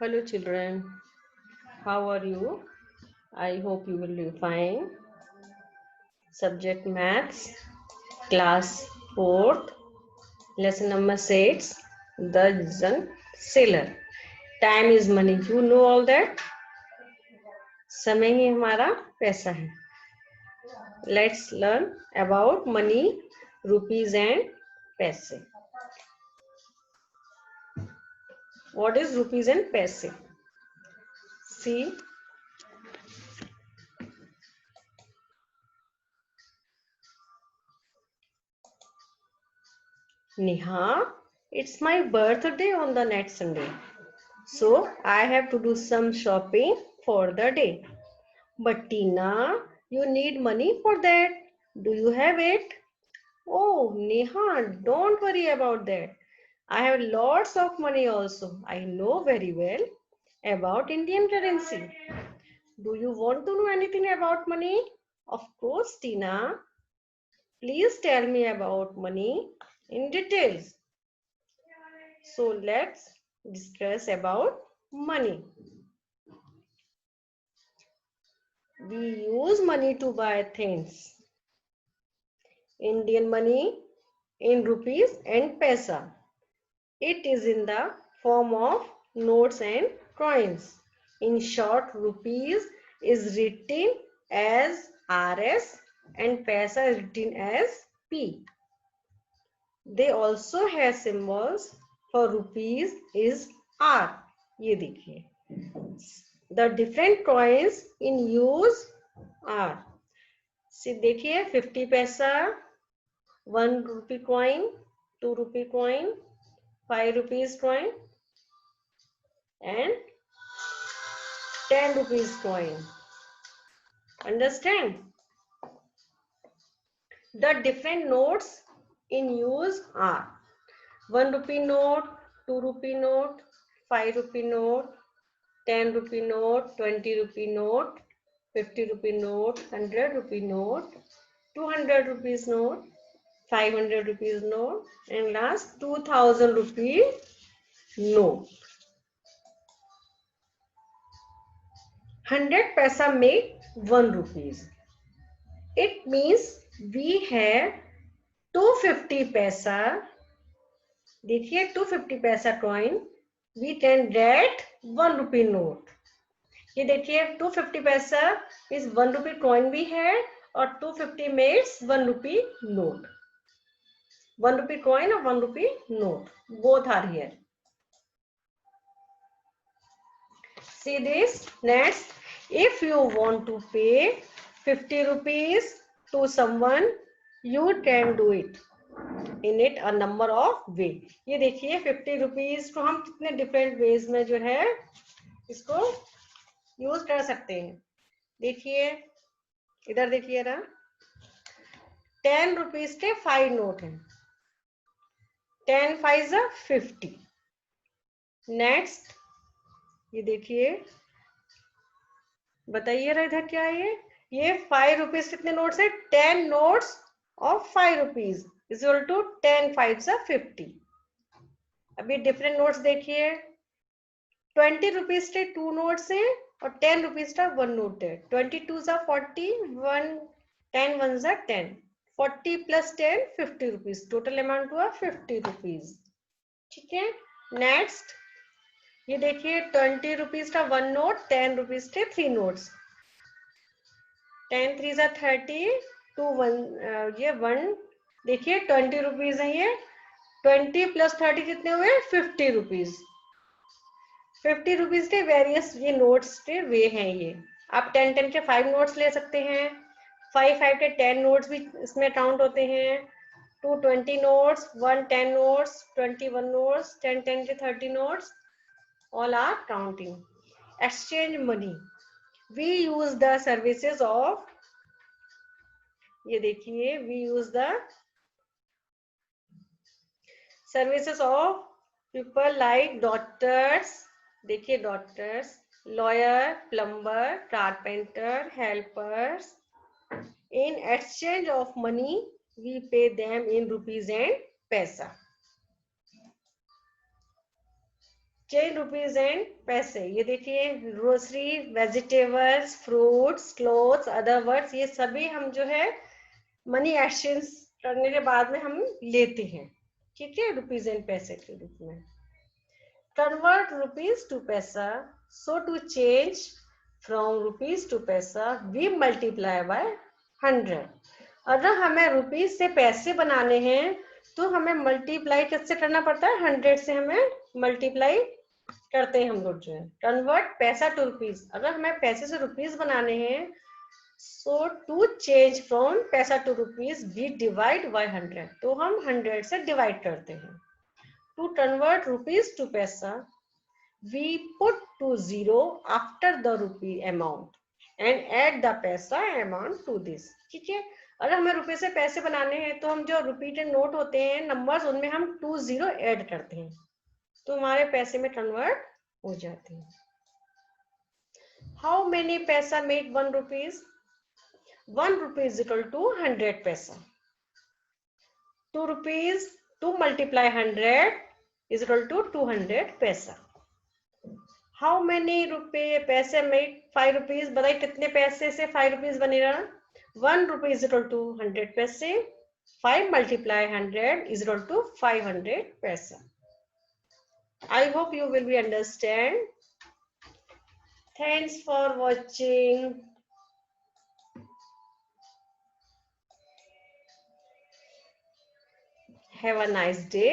Hello children, how are you? I hope you will be fine. Subject Maths, Class 4th, Lesson number 6, The Dozen Sailor. Time is money. You know all that? समय ही हमारा पैसा है. Let's learn about money, rupees and paise. What is rupees and paise? See, Neha, it's my birthday on the next Sunday. So I have to do some shopping for the day. But Tina, you need money for that. Do you have it? Oh, Neha, don't worry about that. I have lots of money also. I know very well about Indian currency. Do you want to know anything about money? Of course, Tina. Please tell me about money in details. So let's discuss about money. We use money to buy things. Indian money in rupees and paisa. It is in the form of notes and coins. In short, rupees is written as RS and paisa is written as P. They also have symbols. For rupees is R. ये देखिए. The different coins in use are. See देखिए 50 पैसा, 1 rupee coin, 2 rupee coin, 5 rupees coin and 10 rupees coin. Understand? The different notes in use are 1 rupee note, 2 rupee note, 5 rupee note, 10 rupee note, 20 rupee note, 50 rupee note, 100 rupee note, 200 rupees note, 500 rupees note, and last 2000 rupee note. 100 paisa make 1 rupees. It means we have 250 paisa. देखिए 250 paisa coin we can get 1 rupee note. ये देखिए 250 पैसा is 1 rupee coin भी है और 250 makes 1 rupee note. 1 rupee coin or 1 rupee note. Both are here. See this next. If you want to pay 50 rupees to someone, you can do it. In it a number of way. ये देखिए 50 rupees को हम कितने different ways में जो है इसको use कर सकते हैं. देखिए इधर देखिए ना 10 rupees के 5 नोट हैं. 10 5 50. नेक्स्ट ये देखिए बताइए ना इधर क्या है ये 5 रुपीज कितने नोट्स है 10 notes of 5 rupees is equal to 10 5 50. अभी डिफरेंट नोट्स देखिए 20 रुपीज के 2 नोट्स है और 10 रुपीज का 1 नोट है. 22 40 1 10 1 10 40 प्लस 10 50 रुपीज टोटल अमाउंट हुआ 50 रुपीज. ठीक है. नेक्स्ट ये देखिए 20 रुपीज का 1 नोट 10 रुपीज के 3 नोट्स. 10 3 30 2 1 ये 1 देखिए 20 रुपीज है ये 20 प्लस 30 कितने हुए 50 रुपीज. 50 रुपीज के वेरियस ये नोट्स के वे हैं. ये आप 10 10 के 5 नोट्स ले सकते हैं. 5 5 के 10 नोट्स भी इसमें काउंट होते हैं. 2 20 नोट्स 1 10 नोट्स 21 नोट्स 10 10 के 30 notes all are counting. Exchange money. We use the services of ये देखिए we use the services of people like doctors. देखिए doctors, lawyer, plumber, carpenter, helpers. In exchange of money, we pay them in rupees and paisa. Change rupees and पैसे, ये देखिए grocery, vegetables, fruits, clothes, other words, ये सभी हम जो है money exchange करने के बाद में हम लेते हैं, ठीक है, रुपीज एंड पैसे के रूप में। Convert rupees to paisa. So to change from rupees to paisa, we multiply by 100. अगर हमें रुपीज से पैसे बनाने हैं तो हमें मल्टीप्लाई किससे करना पड़ता है, 100 से हमें मल्टीप्लाई करते हैं हम लोग जो है। कन्वर्ट पैसा टू रुपीज, अगर हमें पैसे से रुपीज बनाने हैं, so to change from paisa to rupees we divide by 100, तो हम 100 से डिवाइड करते हैं। To convert rupees to paisa, we put 20 after the rupee amount and add the paisa amount to this, ठीक है। अगर हमें रुपए से पैसे बनाने हैं तो हम जो रिपीटेड नोट होते हैं नंबर्स, उनमें हम 20 ऐड करते हैं तो हमारे पैसे में कन्वर्ट हो जाते हैं। हाउ मेनी पैसा make 1 rupees? 1 rupee is equal to 100 paisa. 2 rupees, 2 multiply 100 is equal to 200 paisa. How many रुपए पैसे में 5 रुपीज? बताइए कितने पैसे से 5 रुपीज बनेगा? 1 rupee is equal to 100 पैसे, 5 multiply 100 is equal to 500 पैसा. I hope you will be understand. Thanks for watching. Have a nice day.